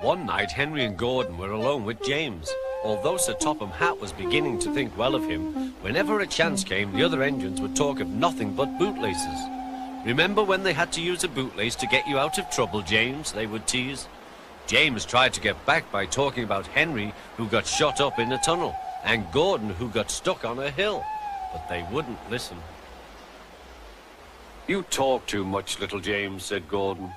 One night, Henry and Gordon were alone with James. Although Sir Topham Hatt was beginning to think well of him, whenever a chance came, the other engines would talk of nothing but bootlaces. "Remember when they had to use a bootlace to get you out of trouble, James?" they would tease. James tried to get back by talking about Henry, who got shot up in a tunnel, and Gordon, who got stuck on a hill. But they wouldn't listen. "You talk too much, little James," said Gordon.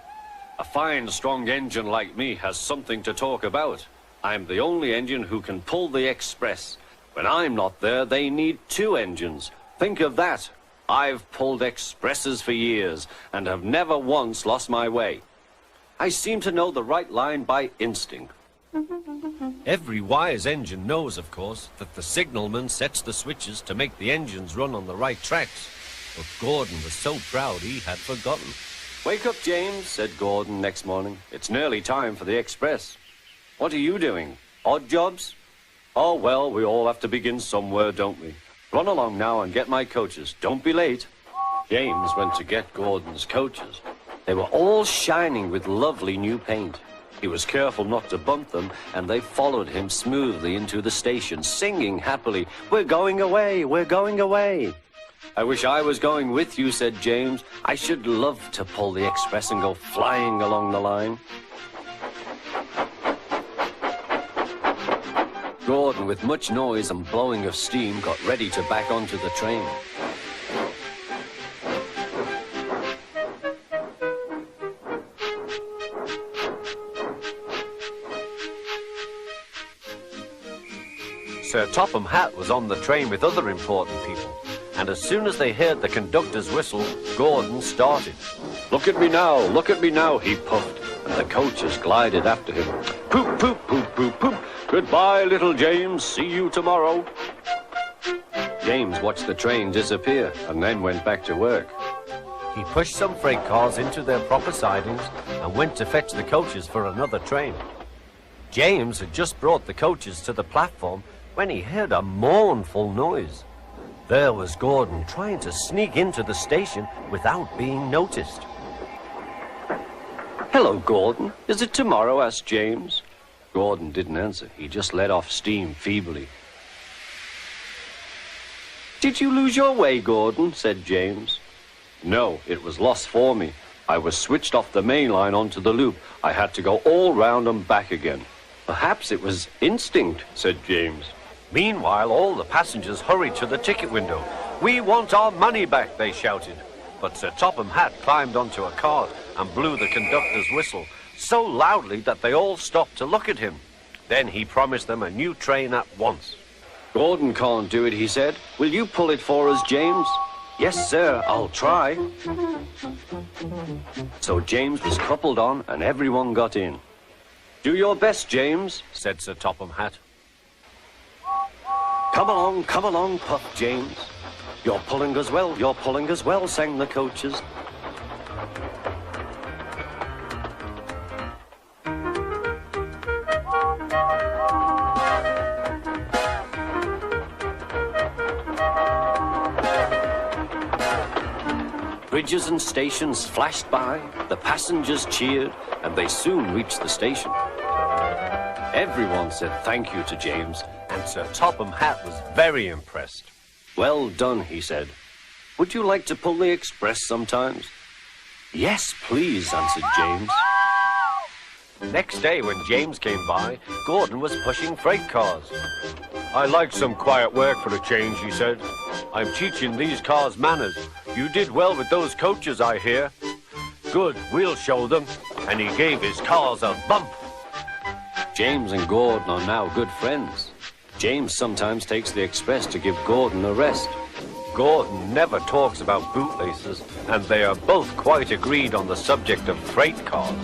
"A fine, strong engine like me has something to talk about. I'm the only engine who can pull the express. When I'm not there, they need two engines. Think of that. I've pulled expresses for years and have never once lost my way. I seem to know the right line by instinct." Every wise engine knows, of course, that the signalman sets the switches to make the engines run on the right tracks. But Gordon was so proud he had forgotten. "Wake up, James," said Gordon next morning. "It's nearly time for the express." "What are you doing? Odd jobs?" "Oh, well, we all have to begin somewhere, don't we? Run along now and get my coaches. Don't be late." James went to get Gordon's coaches. They were all shining with lovely new paint. He was careful not to bump them, and they followed him smoothly into the station, singing happily, "We're going away, we're going away." "I wish I was going with you," said James. "I should love to pull the express and go flying along the line." Gordon, with much noise and blowing of steam, got ready to back onto the train. Sir Topham Hatt was on the train with other important people, and as soon as they heard the conductor's whistle, Gordon started. Look at me now," he puffed, and the coaches glided after him. "Poop, poop, poop, poop, poop. Goodbye, little James. See you tomorrow." James watched the train disappear and then went back to work. He pushed some freight cars into their proper sidings and went to fetch the coaches for another train. James had just brought the coaches to the platform when he heard a mournful noise. There was Gordon trying to sneak into the station without being noticed. "Hello, Gordon. Is it tomorrow?" asked James. Gordon didn't answer. He just let off steam feebly. "Did you lose your way, Gordon?" said James. "No, it was lost for me. I was switched off the main line onto the loop. I had to go all round and back again." "Perhaps it was instinct," said James. Meanwhile, all the passengers hurried to the ticket window. "We want our money back," they shouted. But Sir Topham Hatt climbed onto a cart and blew the conductor's whistle so loudly that they all stopped to look at him. Then he promised them a new train at once. "Gordon can't do it," he said. "Will you pull it for us, James?" "Yes, sir, I'll try." So James was coupled on and everyone got in. "Do your best, James," said Sir Topham Hatt. Come along, puffed James. You're pulling as well, sang the coaches. Bridges and stations flashed by, the passengers cheered, and they soon reached the station. Everyone said thank you to James, and Sir Topham Hatt was very impressed. "Well done," he said. "Would you like to pull the express sometimes?" "Yes, please," answered James. Next day, when James came by, Gordon was pushing freight cars. "I like some quiet work for a change," he said. "I'm teaching these cars manners. You did well with those coaches, I hear." "Good, we'll show them." And he gave his cars a bump. James and Gordon are now good friends. James sometimes takes the express to give Gordon a rest. Gordon never talks about bootlaces, and they are both quite agreed on the subject of freight cars.